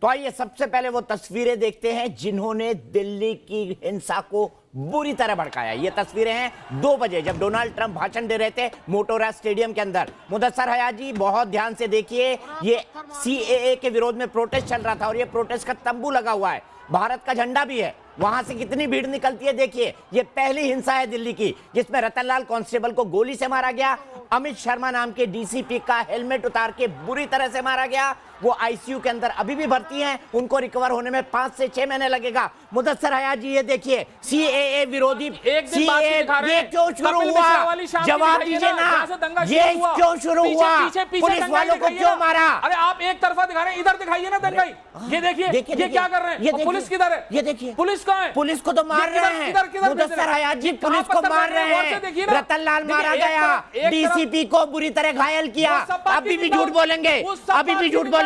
तो आइए सबसे पहले वो तस्वीरें देखते हैं जिन्होंने दिल्ली की हिंसा को बुरी तरह भड़काया। ये तस्वीरें हैं 2 बजे जब डोनाल्ड ट्रंप भाषण दे रहे थे मोटेरा स्टेडियम के अंदर। मुदस्सर हयात जी बहुत ध्यान से देखिए, ये सीएए के विरोध में प्रोटेस्ट चल रहा था और ये प्रोटेस्ट का तंबू लगा हुआ है, भारत का झंडा भी है, वहां से कितनी भीड़ निकलती है देखिए। ये पहली हिंसा है दिल्ली की जिसमें रतनलाल कांस्टेबल को गोली से मारा गया, अमित शर्मा नाम के डीसीपी का हेलमेट उतार के बुरी तरह से मारा गया। वो आईसीयू के अंदर अभी भी भर्ती हैं, उनको रिकवर होने में 5 से 6 महीने लगेगा। मुदस्सर हयात जी ये देखिए, सीएए विरोधी सीएए ये क्यों शुरू हुआ, जवाब दीजिए ना, ये क्यों शुरू हुआ, पुलिस वालों को क्यों मारा? अरे आप एक तरफा दिखा रहे हैं, इधर दिखाइए ना दंगाई। ये देखिए ये क्या कर रहे हैं, पुलिस किधर है? ये देखिए पुलिस कहाँ है? पुलिस को तो मार रहे हैं। मुदस्सर हयात जी पुलिस को मार रहे हैं, रतनलाल मारा गया, डीसीपी को बुरी तरह घायल किया। अभी भी झूठ बोलेंगे, अभी भी झूठ बोलेंगे,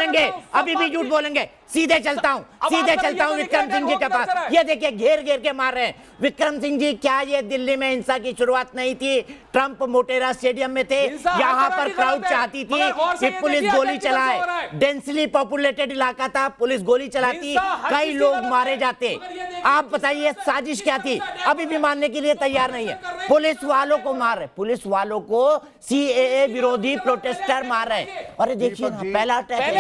अभी भी झूठ बोलेंगे। सीधे चलता हूं विक्रम सिंह जी के पास। ये देखिए घेर घेर के मार रहे हैं। विक्रम सिंह जी, क्या ये दिल्ली में हिंसा की शुरुआत नहीं थी? ट्रंप मोटेरा स्टेडियम में थे, यहां पर क्राउड चाहती थी कि पुलिस गोली चलाए, डेंसली पॉपुलेटेड इलाका था, पुलिस गोली चलाती, कई लोग मारे जाते। आप बताइए साजिश क्या थी? अभी भी मानने के लिए तैयार नहीं है। पुलिस वालों को मार रहे, पुलिस वालों को सीएए विरोधी प्रोटेस्टर मार रहे। अरे देखिए पहला अटैक है,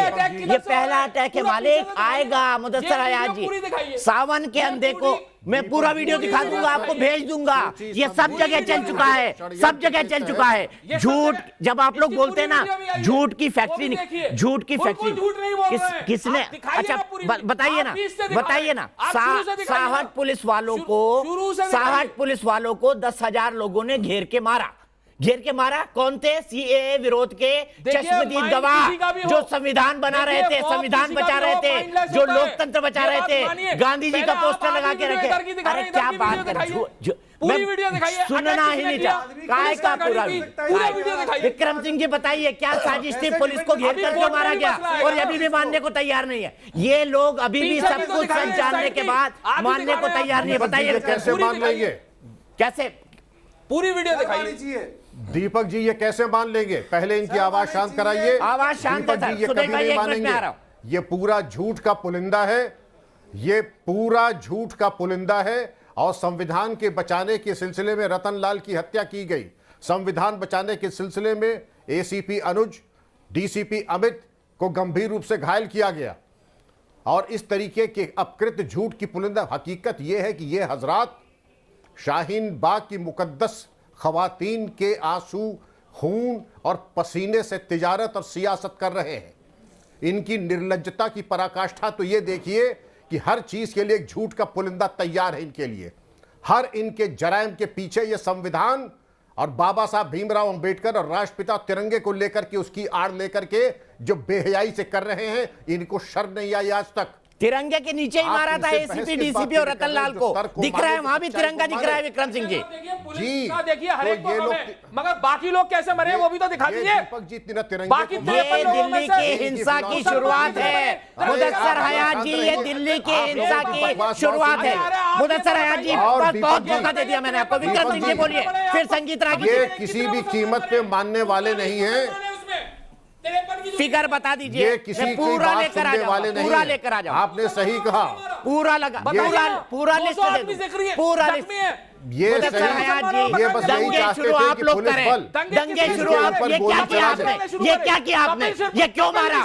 ये पहला अटैक है, मालिक आएगा। मुदस्सर हयात जी, सावन के अंधे को मैं पूरा वीडियो दिखा दूंगा, आपको भेज दूंगा। ये सब जगह चल चुका है, सब जगह चल चुका है। झूठ जब आप लोग बोलते हैं ना, झूठ की फैक्ट्री, झूठ की फैक्ट्री किसने? अच्छा बताइए ना, 60 पुलिस वालों को 10,000 लोगों ने घेर के मारा। कौन थे? सीएए विरोध के चश्मदीद गवाह, जो संविधान बना रहे थे, संविधान बचा रहे थे, जो लोकतंत्र बचा रहे थे, गांधी जी का पोस्टर लगा के रखे। अरे क्या बात कर, पूरी वीडियो दिखाइए, सुनना ही नहीं चाहता। काय का पूरा वीडियो दिखाइए। विक्रम सिंह जी बताइए क्या साजिश थी? पुलिस को घेर कर क्यों मारा गया? और अभी भी मानने को तैयार नहीं है। ये लोग अभी भी सब कुछ जानने के बाद मानने को तैयार नहीं है। बताइए कैसे मान लेंगे? कैसे? पूरी वीडियो दिखाइए। दीपक जी ये कैसे मान लेंगे? पहले इनकी आवाज शांत कराइए। आवाज शांत, दीपक जी ये कभी नहीं मानेंगे। ये पूरा झूठ का पुलिंदा है, ये पूरा झूठ का पुलिंदा है। और संविधान के बचाने के सिलसिले में रतनलाल की हत्या की गई, संविधान बचाने के सिलसिले में एसीपी अनुज, डीसीपी अमित को गंभीर रूप से घायल किया गया। और इस तरीके के अपकृत झूठ की पुलिंदा, हकीकत यह है कि ये हजरात शाहीन बाग की मुकद्दस खवातीन के आंसू, खून और पसीने से तिजारत और सियासत कर रहे हैं। इनकी निर्लज्जता की पराकाष्ठा तो ये देखिए कि हर चीज के लिए एक झूठ का पुलिंदा तैयार है इनके लिए। हर इनके जराइम के पीछे ये संविधान और बाबा साहब भीमराव अंबेडकर और राष्ट्रपिता तिरंगे को लेकर के, उसकी आड़ लेकर के जो बेहयाई से कर रहे हैं, इनको शर्म नहीं आई आज तक। तिरंगे के नीचे ही मारा था एसीपी डीसीपी और रतनलाल को, दिख रहा है वहां भी तिरंगा दिख रहा है। विक्रम सिंह जी देखिए हर एक को हमें, मगर बाकी लोग कैसे मरे वो भी तो दिखा दीजिए। ये दिल्ली की हिंसा की शुरुआत है मुदस्सर हयात जी, ये दिल्ली की हिंसा की शुरुआत है। मुदस्सर हयात जी बहुत धोखा दे दिया मैंने आपको। विक्रम सिंह जी बोलिए फिर संगीत रागी। ये किसी भी कीमत पे मानने वाले नहीं है। फिगर बता दीजिए, ये किसी की बात सुनने वाले नहीं, पूरा लेकर आ जाओ। आपने सही कहा, पूरा लगा, पूरा लिस्ट दे दो, पूरा लिस्ट। ये सही, ये बस यही चाहते थे कि पुलिस बल दंगे शुरू। ये क्या किया आपने? ये क्या किया आपने? ये क्यों मारा?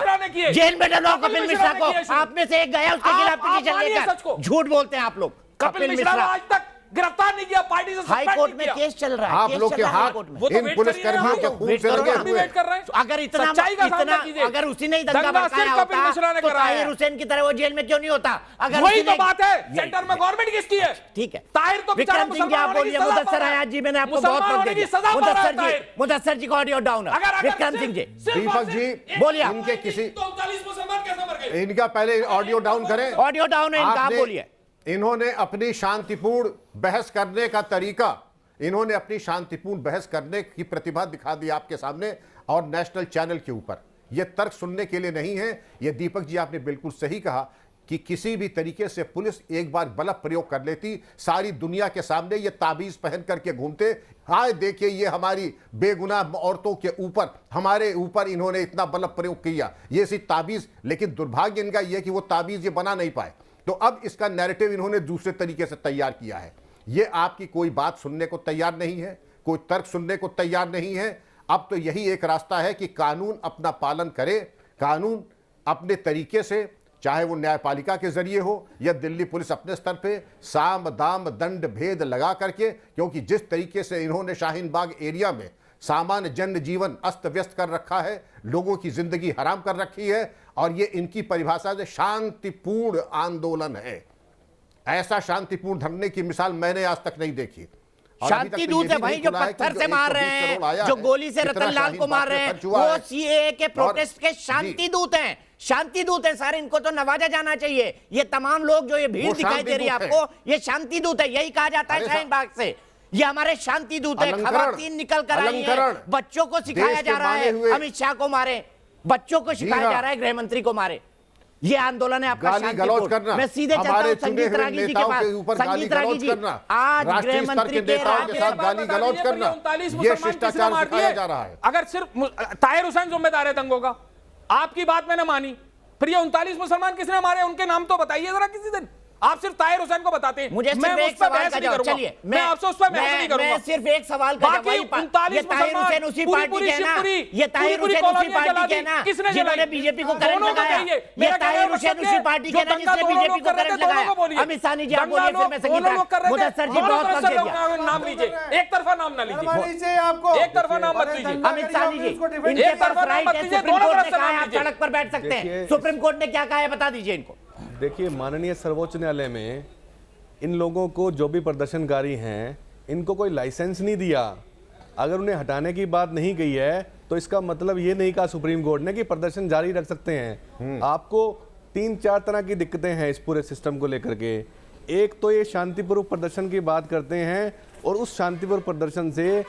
जेल में डालो कपिल मिश्रा को। आप में से एक गया उसके खिलाफ पिटीशन लेकर। झूठ बोलते हैं आप लोग। कपिल मिश्रा आज तक गिरफ्तार नहीं किया, पार्टी से हाई कोर्ट में केस चल रहा है। आप लोग के हाथ इन पुलिसकर्मियों के खून से लगे हुए हैं। अगर इतना अगर उसी ने दंगा भड़काया होता तो ताहिर हुसैन की तरह वो जेल में क्यों नहीं होता? अगर वही तो बात है, सेंटर में गवर्नमेंट किसकी है? ठीक है, ताहिर तो विक्रम सिंह जी आप बोलिए। मुदस्सर हयात जी मैंने आपको बहुत वक्त दिया। मुदस्सर जी को ऑडियो डाउन है। विक्रम सिंह जी, दीपक जी बोलिए। इनके किसी इनका पहले ऑडियो डाउन करें। ऑडियो डाउन है इनका, आप बोलिए। इन्होंने अपनी शांतिपूर्ण बहस करने का तरीका, इन्होंने अपनी शांतिपूर्ण बहस करने की प्रतिभा दिखा दी आपके सामने और नेशनल चैनल के ऊपर। यह तर्क सुनने के लिए नहीं है। यह दीपक जी आपने बिल्कुल सही कहा कि किसी भी तरीके से पुलिस एक बार बल प्रयोग कर लेती, सारी दुनिया के सामने ये ताबीज पहन करके घूमते, हाय देखिए ये हमारी बेगुनाह औरतों के ऊपर, हमारे ऊपर इन्होंने इतना बल प्रयोग किया, ये सी ताबीज। लेकिन दुर्भाग्य इनका यह कि वो ताबीज ये बना नहीं पाए, तो अब इसका नैरेटिव इन्होंने दूसरे तरीके से तैयार किया है। ये आपकी कोई बात सुनने को तैयार नहीं है, कोई तर्क सुनने को तैयार नहीं है। अब तो यही एक रास्ता है कि कानून अपना पालन करे, कानून अपने तरीके से, चाहे वो न्यायपालिका के जरिए हो या दिल्ली पुलिस अपने स्तर पे, साम दाम दंड भेद लगा करके, क्योंकि जिस तरीके से इन्होंने शाहीन बाग एरिया में सामान्य जनजीवन अस्त व्यस्त कर रखा है, लोगों की जिंदगी हराम कर रखी है, और ये इनकी परिभाषा से शांतिपूर्ण आंदोलन है। ऐसा शांतिपूर्ण धरने की मिसाल मैंने आज तक नहीं देखी। शांति दूत है भाई, जो पत्थर से मार रहे हैं, जो गोली से रतन लाल को मार रहे हैं, वो सीएए के प्रोटेस्ट के शांति दूत हैं। शांति दूत है सर, इनको तो नवाजा जाना चाहिए। ये तमाम लोग जो ये भीड़ दिखाई दे रही है आपको, ये शांति दूत है, यही कहा जाता है शाहीन बाग से। ये हमारे शांति दूत है। खवातीन निकल कर आई है, बच्चों को सिखाया जा रहा है अमित शाह को मारे, बच्चों को सिखाया जा रहा है गृह मंत्री को मारे। ये आंदोलन है आपका शांतिपूर्ण। मैं सीधे चलता हूं संगीत रागी जी के पास। संगीत रागी जी, आज गृह मंत्री के साथ गाली गलौज करना, ये शिष्टाचार सिखाया जा रहा है। अगर सिर्फ ताहिर हुसैन जिम्मेदार है दंगों का, आपकी बात मैंने मानी, फिर ये 39 मुसलमान किसने मारे, उनके नाम तो बताइए जरा किसी दिन। आप सिर्फ ताहिर हुसैन को बताते हैं। मुझे सिर्फ एक सवाल का जवाब, चलिए मैं आपसे उस पर बहस नहीं करूंगा। मैं सिर्फ एक सवाल का जवाब, ये ताहिर हुसैन उसी पार्टी के ना, ये ताहिर हुसैन उसी पार्टी के ना जिन्होंने बीजेपी को करंट लगाया। ये ताहिर हुसैन उसी पार्टी के ना जिसने बीजेपी को करंट लगाया। अमित शाह जी आप बोलिए, फिर मैं संगीत मुदस्सर जी बहुत वक्त दे दिया। नाम लीजिए, एक तरफा नाम ना लीजिए, आपको एक तरफा नाम मत लीजिए। अमित शाह जी, इनके पास राइट है, सुप्रीम कोर्ट ने कहा है आप सड़क पर बैठ सकते हैं। सुप्रीम कोर्ट ने क्या कहा है बता दीजिए इनको। देखिए, माननीय सर्वोच्च न्यायालय में इन लोगों को, जो भी प्रदर्शनकारी हैं, इनको कोई लाइसेंस नहीं दिया। अगर उन्हें हटाने की बात नहीं कही है तो इसका मतलब ये नहीं कहा सुप्रीम कोर्ट ने कि प्रदर्शन जारी रख सकते हैं। आपको 3-4 तरह की दिक्कतें हैं इस पूरे सिस्टम को लेकर के। एक तो ये शांतिपूर्वक प्रदर्शन की बात करते हैं और उस शांतिपूर्वक प्रदर्शन से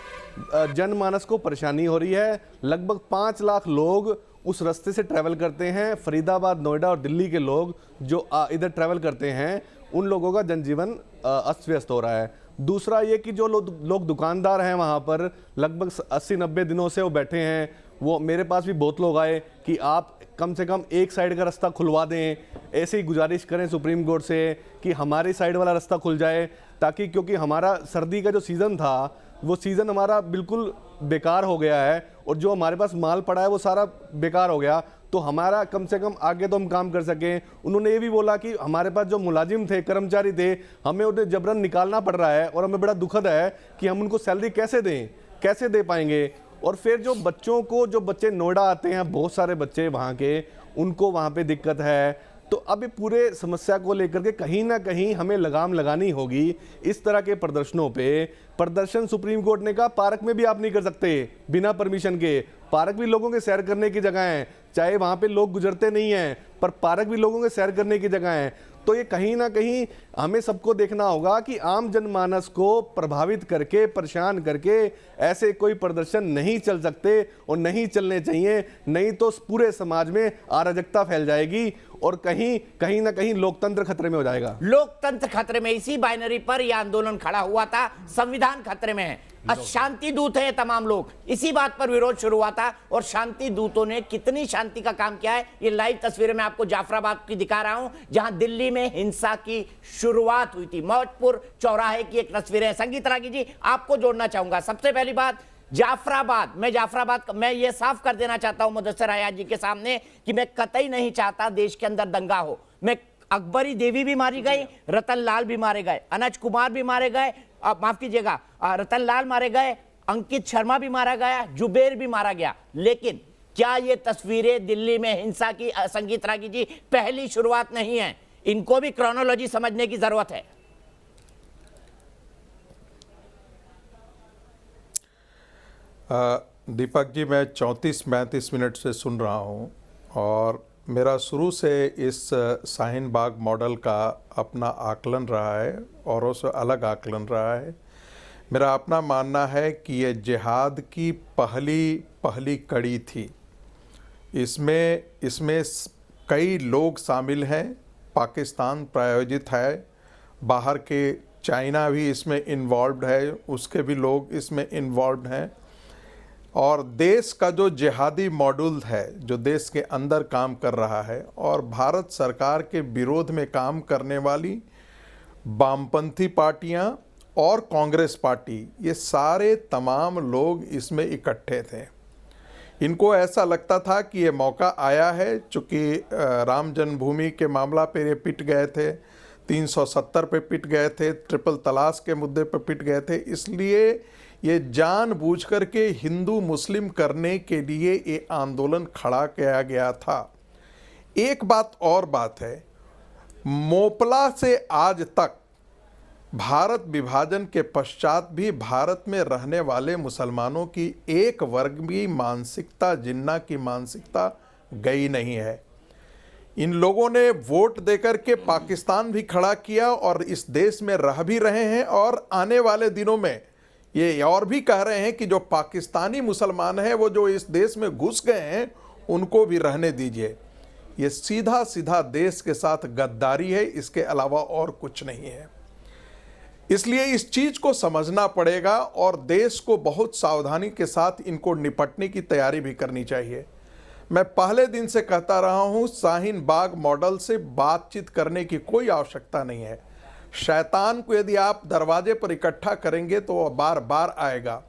जनमानस को परेशानी हो रही है। लगभग 5 लाख लोग उस रास्ते से ट्रैवल करते हैं। फरीदाबाद, नोएडा और दिल्ली के लोग जो इधर ट्रैवल करते हैं, उन लोगों का जनजीवन अस्त व्यस्त हो रहा है। दूसरा ये कि जो लोग दुकानदार हैं वहाँ पर लगभग 80-90 दिनों से वो बैठे हैं। वो मेरे पास भी बहुत लोग आए कि आप कम से कम एक साइड का रास्ता खुलवा दें। ऐसे ही गुजारिश करें सुप्रीम कोर्ट से कि हमारी साइड वाला रास्ता खुल जाए, ताकि, क्योंकि हमारा सर्दी का जो सीज़न था वो सीज़न हमारा बिल्कुल बेकार हो गया है और जो हमारे पास माल पड़ा है वो सारा बेकार हो गया, तो हमारा कम से कम आगे तो हम काम कर सकें। उन्होंने ये भी बोला कि हमारे पास जो मुलाजिम थे, कर्मचारी थे, हमें उन्हें जबरन निकालना पड़ रहा है और हमें बड़ा दुखद है कि हम उनको सैलरी कैसे दें, कैसे दे पाएंगे। और फिर जो बच्चों को, जो बच्चे नोएडा आते हैं, बहुत सारे बच्चे वहाँ के, उनको वहाँ पे दिक्कत है। तो अब ये पूरे समस्या को लेकर के कहीं ना कहीं हमें लगाम लगानी होगी। इस तरह के प्रदर्शनों पे प्रदर्शन सुप्रीम कोर्ट ने कहा पार्क में भी आप नहीं कर सकते बिना परमिशन के। पार्क भी लोगों के सैर करने की जगह है, चाहे वहाँ पे लोग गुजरते नहीं हैं, पर पार्क भी लोगों के सैर करने की जगह है। तो ये कहीं ना कहीं हमें सबको देखना होगा कि आम जनमानस को प्रभावित करके, परेशान करके ऐसे कोई प्रदर्शन नहीं चल सकते और नहीं चलने चाहिए। नहीं तो पूरे समाज में अराजकता फैल जाएगी और कहीं ना कहीं लोकतंत्र खतरे में हो जाएगा। लोकतंत्र खतरे में, इसी बाइनरी पर यह आंदोलन खड़ा हुआ था। संविधान खतरे में है, अशांति दूत है तमाम लोग, इसी बात पर विरोध शुरू हुआ था। और शांति दूतों ने कितनी शांति का काम किया है, ये लाइव तस्वीरें मैं आपको जाफराबाद की दिखा रहा हूं, जहां दिल्ली में हिंसा की शुरुआत हुई थी। मौजपुर चौराहे की एक तस्वीरें। संगीत रागी जी, आपको जोड़ना चाहूंगा। सबसे पहली बात, जाफराबाद, मैं ये साफ कर देना चाहता हूं मुदस्सर हयात जी के सामने कि मैं कतई नहीं चाहता देश के अंदर दंगा हो। मैं अकबरी देवी भी मारी गई, रतन लाल भी मारे गए, अनज कुमार भी मारे गए, माफ कीजिएगा, रतन लाल मारे गए, अंकित शर्मा भी मारा गया, जुबेर भी मारा गया। लेकिन क्या ये तस्वीरें दिल्ली में हिंसा की, संगीत रागी जी, पहली शुरुआत नहीं है? इनको भी क्रोनोलॉजी समझने की जरूरत है। दीपक जी, मैं 34-35 मिनट से सुन रहा हूँ और मेरा शुरू से इस शाहीन बाग मॉडल का अपना आकलन रहा है, औरों से अलग आकलन रहा है। मेरा अपना मानना है कि ये जिहाद की पहली कड़ी थी। इसमें कई लोग शामिल हैं, पाकिस्तान प्रायोजित है, बाहर के चाइना भी इसमें इन्वॉल्व्ड है, उसके भी लोग इसमें इन्वॉल्व्ड हैं। और देश का जो जिहादी मॉड्यूल है जो देश के अंदर काम कर रहा है और भारत सरकार के विरोध में काम करने वाली वामपंथी पार्टियां और कांग्रेस पार्टी, ये सारे तमाम लोग इसमें इकट्ठे थे। इनको ऐसा लगता था कि ये मौका आया है, चूँकि राम जन्मभूमि के मामला पे ये पिट गए थे, 370 पे पिट गए थे, ट्रिपल तलाक के मुद्दे पे पिट गए थे, इसलिए ये जानबूझकर के हिंदू मुस्लिम करने के लिए ये आंदोलन खड़ा किया गया था। एक बात है, मोपला से आज तक भारत विभाजन के पश्चात भी भारत में रहने वाले मुसलमानों की एक वर्ग भी मानसिकता, जिन्ना की मानसिकता गई नहीं है। इन लोगों ने वोट देकर के पाकिस्तान भी खड़ा किया और इस देश में रह भी रहे हैं, और आने वाले दिनों में ये और भी कह रहे हैं कि जो पाकिस्तानी मुसलमान हैं वो जो इस देश में घुस गए हैं उनको भी रहने दीजिए। ये सीधा सीधा देश के साथ गद्दारी है, इसके अलावा और कुछ नहीं है। इसलिए इस चीज को समझना पड़ेगा और देश को बहुत सावधानी के साथ इनको निपटने की तैयारी भी करनी चाहिए। मैं पहले दिन से कहता रहा हूं, शाहीन बाग मॉडल से बातचीत करने की कोई आवश्यकता नहीं है। शैतान को यदि आप दरवाजे पर इकट्ठा करेंगे तो वह बार बार आएगा।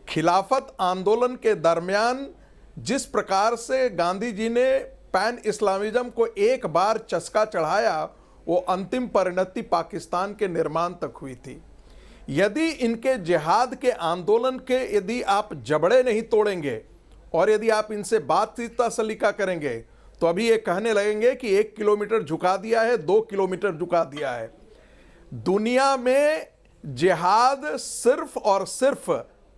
खिलाफत आंदोलन के दरमियान जिस प्रकार से गांधी जी ने पैन इस्लामिज्म को एक बार चस्का चढ़ाया, वो अंतिम परिणति पाकिस्तान के निर्माण तक हुई थी। यदि इनके जिहाद के आंदोलन के यदि आप जबड़े नहीं तोड़ेंगे और यदि आप इनसे बातचीत का सलीका करेंगे तो अभी ये कहने लगेंगे कि 1 किलोमीटर झुका दिया है, 2 किलोमीटर झुका दिया है। दुनिया में जिहाद सिर्फ और सिर्फ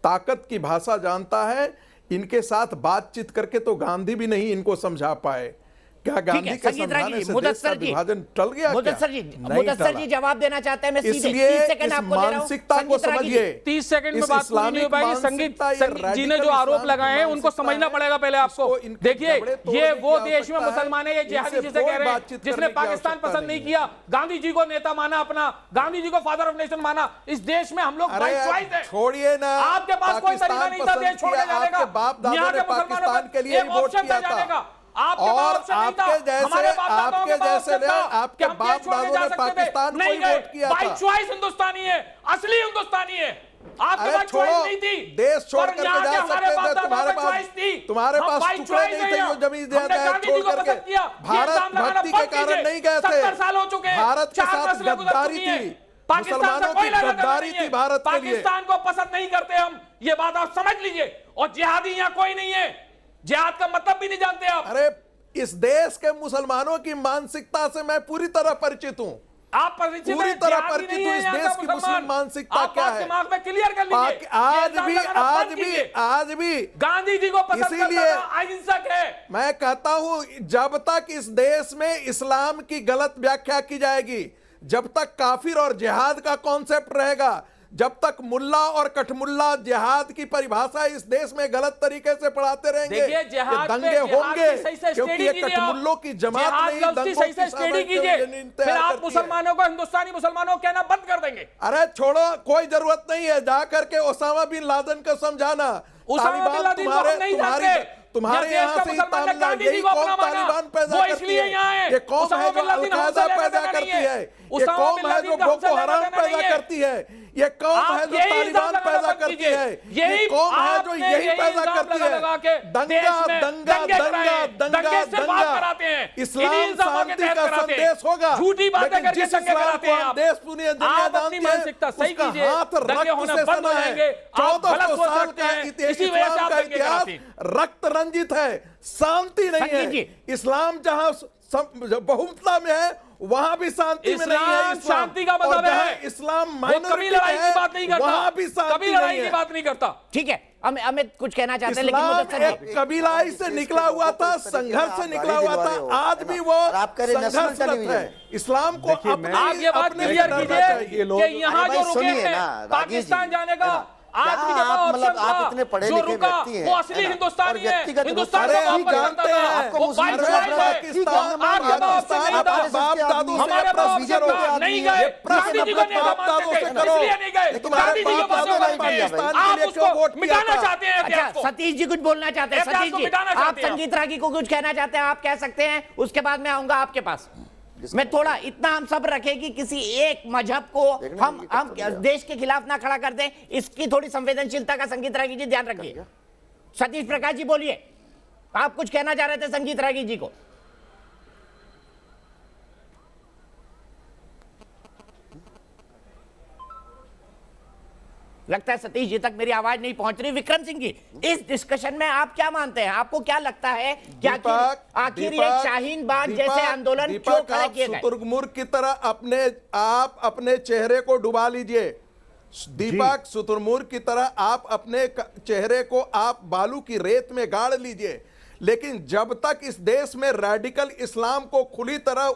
ताकत की भाषा जानता है। इनके साथ बातचीत करके तो गांधी भी नहीं इनको समझा पाए। क्या गांधी के समझाने से देश का विभाजन टल गया? मुदस्सर जी जवाब देना चाहते हैं। मैं सीधे इसलिए 30 सेकंड इस आपको दे रहा हूं। मानसिकता को समझिए। 30 सेकंड में बात पूरी नहीं हो पाएगी। संगीत जी ने जो आरोप लगाए हैं उनको समझना पड़ेगा पहले आपको। देखिए, ये वो देश में मुसलमान है, ये जिहादी जिसे कह रहे हैं, जिसने पाकिस्तान पसंद नहीं किया, गांधी जी को नेता माना, अपना गांधी जी को फादर ऑफ नेशन माना। इस देश में हम लोग बाई चॉइस है। छोड़िए ना, आपके पास कोई तरीका नहीं था देश छोड़ के जाने का। बाप दादा ने पाकिस्तान के लिए वोट किया था। और आपके जैसे आपके बाप दादों ने पाकिस्तान को ही वोट किया था। बाई चॉइस हिंदुस्तानी है, असली हिंदुस्तानी है। आपके पास छोड़ो, चॉइस नहीं थी, देश छोड़ करके जा सकते थे। तुम्हारे पास टुकड़े नहीं थे जो जमीन जायदाद छोड़ करके भारत भक्ति के कारण नहीं गए थे। 70 साल हो चुके। भारत के साथ गद्दारी थी, मुसलमानों की गद्दारी थी भारत के लिए। पाकिस्तान को पसंद नहीं करते हम, ये बात आप समझ लीजिए। और जिहादी यहाँ कोई नहीं है, जिहाद का मतलब भी नहीं जानते आप। अरे इस देश के मुसलमानों की मानसिकता से मैं पूरी तरह परिचित हूं। आप परिचित पूरी तरह परिचित हूं इस देश की मुस्लिम मानसिकता क्या है। दिमाग में क्लियर कर लीजिए। आज भी गांधी जी को पसंद करता था, अहिंसक है। मैं कहता हूं, जब तक इस देश में इस्लाम की गलत व्याख्या की जाएगी, जब तक काफिर और जिहाद का कॉन्सेप्ट रहेगा, जब तक मुल्ला और कठमुल्ला जिहाद की परिभाषा इस देश में गलत तरीके से पढ़ाते रहेंगे, दंगे होंगे, क्योंकि ये कठमुल्लों की जमात नहीं, दंगों की स्टडी कीजिए। फिर आप मुसलमानों को, हिंदुस्तानी मुसलमानों को कहना बंद कर देंगे। अरे छोड़ो, कोई जरूरत नहीं है जा करके ओसामा बिन लादेन को समझाना। तालिबान तुम्हारे यहाँ से यही कौम तालिबान पैदा करती है। ये कौम है जो अलकायदा पैदा करती है, ये कौम है जो बोको हराम पैदा करती है, ये कौम है जो तालिबान पैदा करती है, ये कौम है जो यही पैदा करती है। दंगा दंगा दंगा दंगा दंगा, इस्लाम शांति का संदेश होगा, लेकिन जिस इस्लाम को हम देश दुनिया जानती है उसका हाथ रक्त से सना है। 1400 साल का इस्लाम का इतिहास रक्त रंजित है, शांति नहीं है। इस्लाम जहां बहुमतता में है वहां भी शांति में नहीं है। शांति का मतलब है इस्लाम कभी लड़ाई की बात नहीं करता, वहां भी शांति नहीं है। बात नहीं करता। ठीक है, अमित कुछ कहना चाहते हैं, लेकिन एक कबीलाई से निकला हुआ था, संघर्ष से निकला हुआ था, आज भी वो संघर्षरत है। इस्लाम को आप ये बात क्लियर कीजिए कि यहाँ जो रुके हैं पाकिस्तान जाने का आदमी के पास मतलब ऑप्शन आप इतने था, पढ़े जो लिखे रुका व्यक्ति हैं, वो असली है ना? हिंदुस्तानी और है, व्यक्तिगत हिंदुस्तान गुस्सा को है, मोहब्बत जानते करता था, हैं, आपको वो मुस्लिम 22 ब्रदर है, पाकिस्तान में हमारे मार बाप से नहीं था, बाप दादू से हमारे बाप से विजय था, नहीं गए, गांधी जी को नहीं बाप दादू मानते से थे, करो। इसलिए नहीं गए, लेकिन गांधी जी बाप को दादू मानते नहीं थे, किया भाई। आप के लिए क्यों उसको वोट किया मिटाना था? चाहते हैं अच्छा, इतिहास को। सतीश जी कुछ बोलना चाहते हैं। इतिहास सतीश को जी, मिटाना आप चाहते हैं। संगीत रागी को कुछ कहना चाहते हैं, आप कह सकते हैं, उसके बाद मैं आऊंगा आपके पास। मैं थोड़ा इतना हम सब रखें कि किसी एक मजहब को हम देश के खिलाफ ना खड़ा कर दें, इसकी थोड़ी संवेदनशीलता का संगीत रागी जी ध्यान रखिए। सतीश प्रकाश जी बोलिए, आप कुछ कहना चाह रहे थे संगीत रागी जी को। लगता है सतीश जी तक मेरी आवाज नहीं पहुंच रही। विक्रम सिंह जी, इस डिस्कशन में आप क्या मानते हैं? आपको क्या लगता है कि आखिर ये शाहीन बाग जैसे आंदोलन क्यों खड़े किए गए? शुतुरमुर्ग की तरह आप अपने चेहरे को डुबा लीजिए। दीपक, शुतुरमुर्ग की तरह आप अपने चेहरे को आप बालू की रेत में गाड़ लीजिए, लेकिन जब तक इस देश में रेडिकल इस्लाम को खुली तरह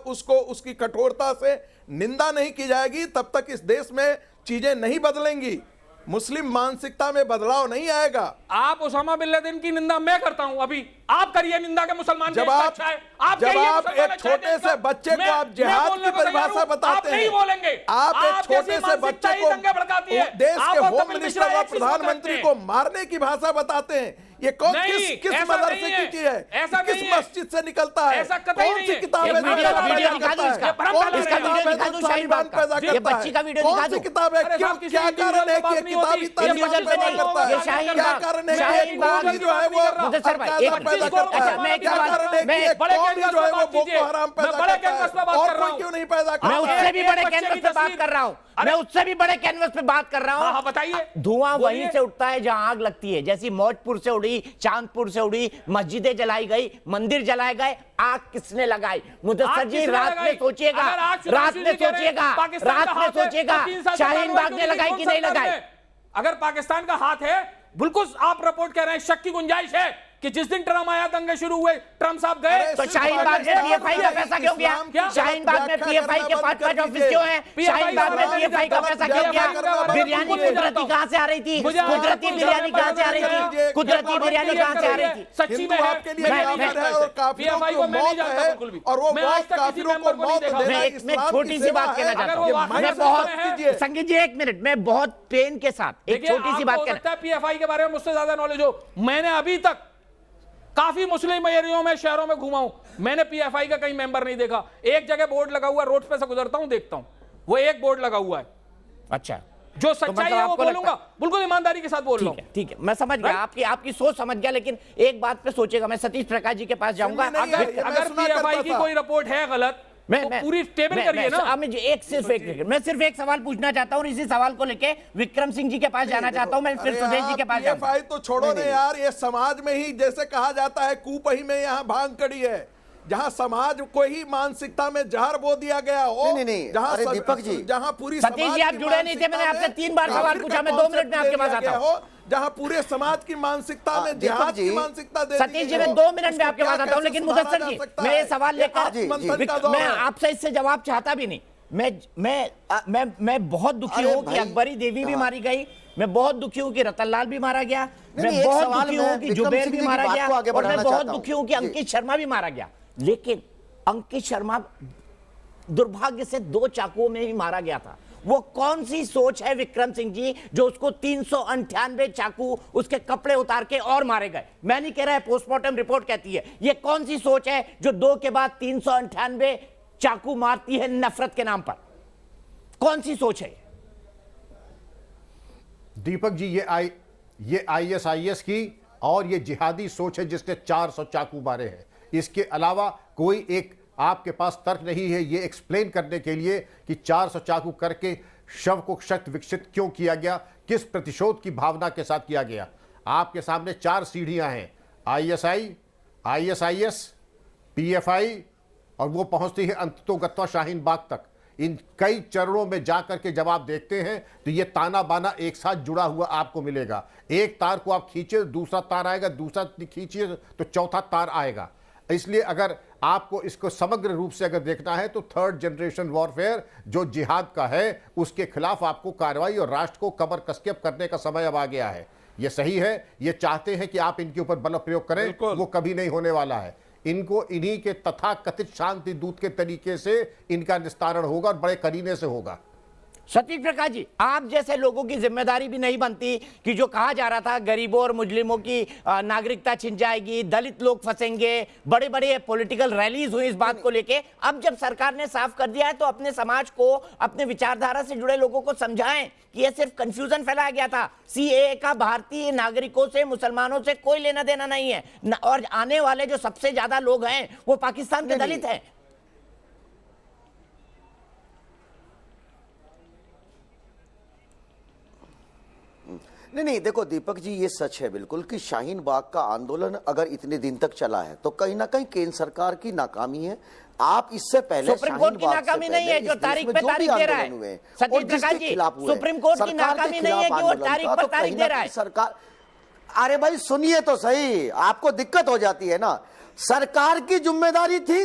उसकी कठोरता से निंदा नहीं की जाएगी, तब तक इस देश में चीजें नहीं बदलेंगी, मुस्लिम मानसिकता में बदलाव नहीं आएगा। आप उसामा बिन लादेन की निंदा मैं करता हूं, अभी आप करिए निंदा के मुसलमान जब आप एक छोटे से बच्चे को आप जिहाद की परिभाषा बताते हैं, नहीं बोलेंगे। आप एक छोटे से बच्चे को देश के होम मिनिस्टर और प्रधानमंत्री को मारने की भाषा बताते हैं। ये कौन किस मदरसे की चीज है? ऐसा किस मस्जिद से निकलता है? ऐसा कतई कौन नहीं सी है। किताब एक है? वीडियो दिखा दो इसका। इसका वीडियो दिखा दो शाहीन बाग का। ये बच्ची का वीडियो दिखा कौन दो। सी किताब है? क्यों, क्या कारण है कि ये किताब इतना इंडिविजुअल पे नहीं, करता है? ये शाहीन क्या बाग, कारण है कि शाहीन एक बाग कौमी जो है वो मुदस्सर भाई, एक पैदा मिनट। करता है? अच्छा, मैं एक क्या सवाल- कारण है कि मैं एक बड़े कौमी कैनवस जो है पे वो बात कीजिए। बोको हराम मैं पैदा बड़े करता कैनवस पे है? बात और कर रहा कोई हूं। क्यों नहीं पैदा मैं करता है? उससे भी बड़े एक बच्चे कैनवस की पे बात तस्वीर- कर रहा हूं। अरे- मैं उससे भी बड़े कैनवस पे बात कर रहा हूं। हाँ, बताइए। धुआं वहीं बोलिए। से उठता है जहां आग लगती है। जैसी मौजपुर से उड़ी, चांदपुर से उड़ी, मस्जिदें जलाई गई, मंदिर जलाए गए, आग किसने लगाई? मुदस्सर जी, रात में सोचिएगा, रात में सोचिएगा, रात में सोचिएगा, शाहीन बाग ने लगाई कि नहीं लगाई? अगर पाकिस्तान का हाथ है, बिल्कुल आप रिपोर्ट कर रहे हैं, शक की गुंजाइश है कि जिस दिन ट्रम्प आया दंगे शुरू हुए, ट्रम्प साहब गए तो शाहीन बाग में पीएफआई का पैसा क्यों गया? शाहीन बाग में पीएफआई के 5-5 ऑफिस क्यों हैं? शाहीन बाग में पीएफआई का पैसा क्यों गया? बिरयानी कुदरती कहां से आ रही थी? कुदरती बिरयानी कहां से आ रही थी? कुदरती बिरयानी कहां से आ रही थी? सच्ची में आपके लिए काफिर है और काफिरों पीएफआई को को मैं नहीं मौत जानता है, बिल्कुल भी। और वो मैं आज मौत तक किसी काफिरों को मेंबर को नहीं मौत देखा। देना मैं एक इस्लाम छोटी की सी सेवा बात कहना है। चाहता अगर हूं। वो वाकई मैं में बहुत कीजिए। संगीत जी, एक मिनट, मैं बहुत पेन के साथ एक देखिए, छोटी सी आपको बात हो कहना। सकता है पीएफआई के बारे में मुझसे ज्यादा नॉलेज हो। मैंने अभी तक काफी मुस्लिम एरियो में, शहरों में घूमा हूं, मैंने पीएफआई का कहीं मेंबर नहीं देखा। एक जगह बोर्ड लगा हुआ, रोड पे से गुजरता हूं, देखता हूं, वो एक बोर्ड लगा हुआ है। अच्छा, जो सच्चाई मतलब है वो आपको बोलूंगा, लगता बिल्कुल ईमानदारी के साथ बोल रहा हूं। ठीक है, मैं समझ गया, आपकी सोच समझ गया, लेकिन एक बात पे सोचेगा। मैं सतीश प्रकाश जी के पास जाऊंगा। नहीं है, ये मैं अगर सुना पीएफआई करता की था। कोई रिपोर्ट है गलत, तो पूरी टेबल करिए ना। मैं सिर्फ एक सवाल पूछना चाहता हूं, इसी सवाल को लेके विक्रम सिंह जी के पास जाना चाहता हूं। मैं फिर सुदेश जी के पास जाऊंगा। पीएफआई तो छोड़ो ना यार, ये समाज में ही जैसे कहा जाता है कुपही में यहाँ भांग कड़ी है, जहां समाज को ही मानसिकता में जहर बो दिया गया हो। नहीं, जहां अरे दीपक जी, जहां पूरी सतीश जी, आप जुड़े नहीं थे, मैंने आपसे 3 बार सवाल पूछा। मैं 2 मिनट में आपके पास आता हूं। जहां पूरे समाज की मानसिकता में दीपक जिहाद जी, की मानसिकता दे सतीश जी, मैं 2 मिनट में आपके पास आता हूं, लेकिन मुदस्सर जी, मैं ये सवाल लेकर मैं आपसे इससे जवाब चाहता भी नहीं। मैं बहुत दुखी हूं कि अकबरी देवी भी मारी गई, मैं बहुत दुखी हूं कि रतनलाल भी मारा गया, मैं बहुत दुखी हूं कि जुबैर भी मारा गया, और मैं बहुत दुखी हूं कि अंकित शर्मा भी मारा गया। लेकिन अंकित शर्मा दुर्भाग्य से 2 चाकुओं में ही मारा गया था। वो कौन सी सोच है विक्रम सिंह जी, जो उसको 398 चाकू उसके कपड़े उतार के और मारे गए? मैं नहीं कह रहा है, पोस्टमार्टम रिपोर्ट कहती है। ये कौन सी सोच है जो 2 के बाद 398 चाकू मारती है नफरत के नाम पर? कौन सी सोच है? दीपक जी, ये ISIS की और ये जिहादी सोच है जिसने 400 चाकू मारे हैं। इसके अलावा कोई एक आपके पास तर्क नहीं है ये एक्सप्लेन करने के लिए कि 400 चाकू करके शव को शक्त विकसित क्यों किया गया, किस प्रतिशोध की भावना के साथ किया गया। आपके सामने 4 सीढ़ियां हैं, ISI, ISIS, PFI, और वो पहुंचती है अंततोगत्वा शाहीन बाग तक। इन कई चरणों में जाकर के जब आप देखते हैं तो ये ताना बाना एक साथ जुड़ा हुआ आपको मिलेगा। एक तार को आप खींचे, दूसरा तार आएगा, दूसरा खींचिए तो चौथा तार आएगा। इसलिए अगर आपको इसको समग्र रूप से अगर देखना है तो थर्ड जनरेशन वॉरफेयर जो जिहाद का है उसके खिलाफ आपको कार्रवाई और राष्ट्र को कमर कसके करने का समय अब आ गया है। ये सही है, ये चाहते हैं कि आप इनके ऊपर बल प्रयोग करें, वो कभी नहीं होने वाला है। इनको इन्हीं के तथाकथित शांति दूत के तरीके से इनका निस्तारण होगा और बड़े करीने से होगा। सतीश प्रकाश जी, आप जैसे लोगों की जिम्मेदारी भी नहीं बनती कि जो कहा जा रहा था गरीबों और मुस्लिमों की नागरिकता छिन जाएगी, दलित लोग फंसेंगे, बड़े बड़े पॉलिटिकल रैलीज हुई इस बात को लेके। अब जब सरकार ने साफ कर दिया है तो अपने समाज को, अपने विचारधारा से जुड़े लोगों को समझाएं कि यह सिर्फ कंफ्यूजन फैलाया गया था। सीएए का भारतीय नागरिकों से, मुसलमानों से कोई लेना देना नहीं है, और आने वाले जो सबसे ज्यादा लोग हैं वो पाकिस्तान के दलित हैं। नहीं, देखो दीपक जी, ये सच है बिल्कुल कि शाहीन बाग का आंदोलन अगर इतने दिन तक चला है तो कहीं ना कहीं केंद्र सरकार की नाकामी है। आप इससे पहले सुप्रीम कोर्ट की नाकामी नहीं है जो तारीख पे तारीख दे रहा है। सतीश प्रकाश जी, सुप्रीम कोर्ट की नाकामी नहीं है कि वो तारीख पर तारीख दे रहा है। सरकार, अरे भाई सुनिए तो सही, आपको दिक्कत हो जाती है ना। सरकार की जिम्मेदारी थी,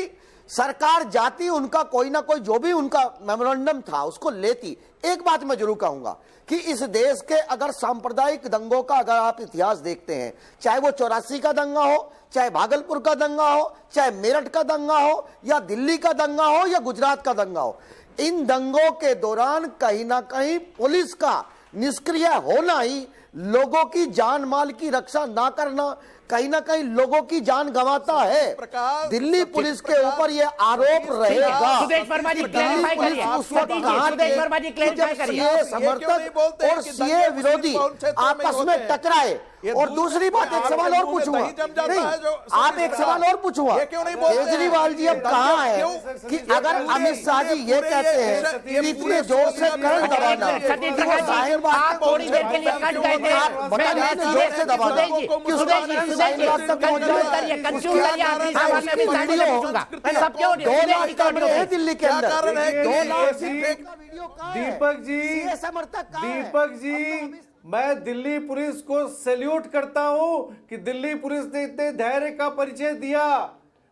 सरकार जाती, उनका कोई ना कोई जो भी उनका मेमोरेंडम था उसको लेती। एक बात मैं जरूर कहूंगा कि इस देश के अगर सांप्रदायिक दंगों का अगर आप इतिहास देखते हैं, चाहे वो 84 का दंगा हो, चाहे भागलपुर का दंगा हो, चाहे मेरठ का दंगा हो, या दिल्ली का दंगा हो, या गुजरात का दंगा हो, इन दंगों के दौरान कहीं ना कहीं पुलिस का निष्क्रिय होना ही, लोगों की जान माल की रक्षा ना करना कहीं ना कहीं लोगों की जान गंवाता है। दिल्ली पुलिस के ऊपर ये आरोप रहेगा। सुदेश वर्मा जी क्लैरिफाई करिए, सुदेश वर्मा जी क्लैरिफाई करिए। समर्थक और सीए विरोधी आपस में टकराए। और दूसरी बात, एक सवाल और पूछूंगा, नहीं आप एक सवाल और पूछूंगा, केजरीवाल जी अब कहाँ है कि अगर अमित शाह जी ये कहते हैं कि इतने जोर से करंट दबाना, आप थोड़ी देर के लिए कट गए थे, मैं जोर से दबाना कि उसका दिल्ली के अंदर दीपक जी, मैं दिल्ली पुलिस को सैल्यूट करता हूं कि दिल्ली पुलिस ने इतने धैर्य का परिचय दिया।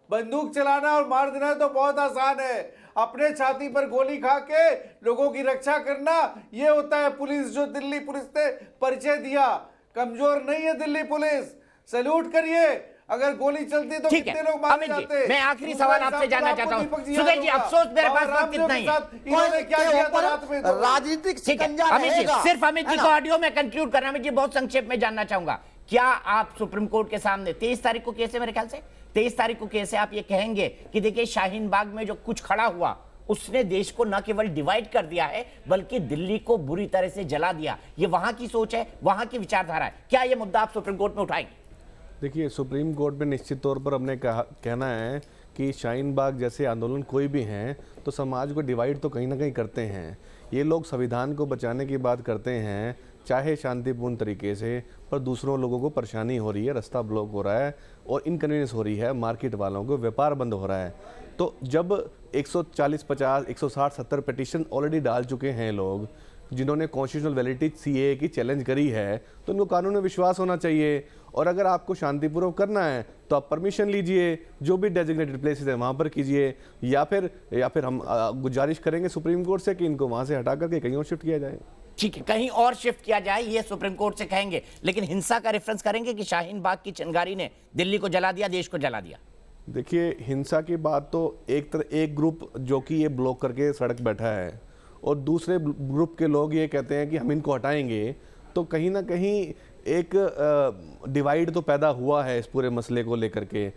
बंदूक चलाना और मार देना तो बहुत आसान है, अपने छाती पर गोली खा के लोगों की रक्षा करना ये होता है पुलिस, जो दिल्ली पुलिस ने परिचय दिया। कमजोर नहीं है दिल्ली पुलिस, सैल्यूट करिए। अगर गोली चलती तो कितने लोग मारे जाते। मैं आखिरी सवाल आपसे जानना चाहता हूं सुदेश जी, अफसोस मेरे पास वक्त इतना ही है, राजनीतिक शिकंजा रहेगा। सिर्फ अमित जी को ऑडियो में कंक्लूड करना, अमित जी बहुत संक्षेप में जानना चाहूंगा, क्या आप सुप्रीम कोर्ट के सामने 23 तारीख को केस है, मेरे ख्याल से 23 तारीख को केस है, आप ये कहेंगे कि देखिए शाहीन बाग में जो कुछ खड़ा हुआ उसने देश को न केवल डिवाइड कर दिया है बल्कि दिल्ली को बुरी तरह से जला दिया, ये वहां की सोच है, वहां की विचारधारा है, क्या ये मुद्दा आप सुप्रीम कोर्ट में उठाएंगे? देखिए, सुप्रीम कोर्ट में निश्चित तौर पर हमने कहना है कि शाहीन बाग जैसे आंदोलन कोई भी हैं तो समाज को डिवाइड तो कहीं ना कहीं करते हैं। ये लोग संविधान को बचाने की बात करते हैं, चाहे शांतिपूर्ण तरीके से, पर दूसरों लोगों को परेशानी हो रही है, रास्ता ब्लॉक हो रहा है और इनकन्वीनियंस हो रही है, मार्केट वालों को व्यापार बंद हो रहा है। तो जब 140, 50, 160, 70 पिटीशन ऑलरेडी डाल चुके हैं लोग जिन्होंने कॉन्स्टिट्यूशनल वैलिडिटी सीएए की चैलेंज करी है, तो उनको कानून में विश्वास होना चाहिए। और अगर आपको शांतिपूर्वक करना है तो आप परमिशन लीजिए, जो भी डेजिग्नेटेड प्लेसेस है वहाँ पर कीजिए, या फिर हम गुजारिश करेंगे सुप्रीम कोर्ट से कि इनको वहाँ से हटा करके कहीं और शिफ्ट किया जाए। ठीक है, कहीं और शिफ्ट किया जाए, ये सुप्रीम कोर्ट से कहेंगे, लेकिन हिंसा का रेफरेंस करेंगे कि शाहीन बाग की चिंगारी ने दिल्ली को जला दिया, देश को जला दिया। देखिए, हिंसा की बात तो एक ग्रुप जो कि ये ब्लॉक करके सड़क बैठा है और दूसरे ग्रुप के लोग ये कहते हैं कि हम इनको हटाएंगे, तो कहीं ना कहीं एक डिवाइड तो पैदा हुआ है इस पूरे मसले को लेकर के।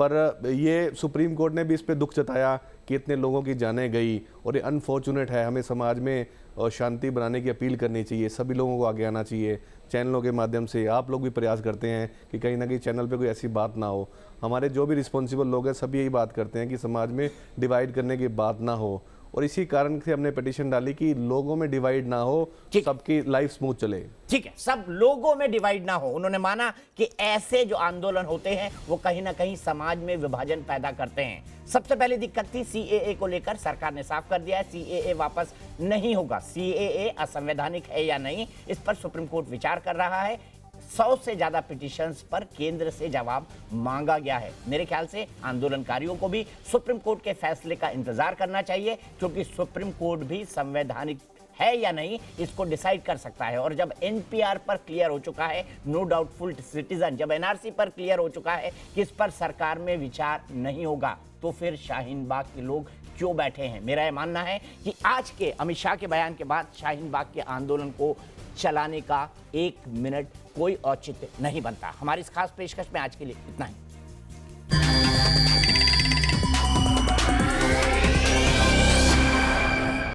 पर ये सुप्रीम कोर्ट ने भी इस पे दुख जताया कि इतने लोगों की जानें गई और ये अनफॉर्चुनेट है। हमें समाज में शांति बनाने की अपील करनी चाहिए, सभी लोगों को आगे आना चाहिए। चैनलों के माध्यम से आप लोग भी प्रयास करते हैं कि कहीं ना कहीं चैनल पे कोई ऐसी बात ना हो। हमारे जो भी रिस्पॉन्सिबल लोग हैं सभी यही बात करते हैं कि समाज में डिवाइड करने की बात ना हो, और इसी कारण से हमने पिटीशन डाली कि लोगों में डिवाइड ना हो, सबकी लाइफ स्मूथ चले। ठीक है, सब लोगों में डिवाइड ना हो। उन्होंने माना कि ऐसे जो आंदोलन होते हैं वो कहीं ना कहीं समाज में विभाजन पैदा करते हैं। सबसे पहली दिक्कत थी सीएए को लेकर, सरकार ने साफ कर दिया है सीएए वापस नहीं होगा। सीएए असंवैधानिक है या नहीं, इस पर सुप्रीम कोर्ट विचार कर रहा है। 100 से ज्यादा पिटीशंस पर केंद्र से जवाब मांगा गया है। मेरे ख्याल से आंदोलनकारियों को भी सुप्रीम कोर्ट के फैसले का इंतजार करना चाहिए, क्योंकि सुप्रीम कोर्ट भी संवैधानिक है या नहीं इसको डिसाइड कर सकता है। और जब एनपीआर पर क्लियर हो चुका है, नो डाउटफुल सिटीजन, जब एनआरसी पर क्लियर हो चुका है कि इस पर सरकार में विचार नहीं होगा, तो फिर शाहीन बाग के लोग क्यों बैठे हैं? मेरा यह मानना है कि आज के अमित शाह के बयान के बाद शाहीन बाग के आंदोलन को चलाने का 1 मिनट कोई औचित्य नहीं बनता। हमारी इस खास पेशकश में आज के लिए इतना ही।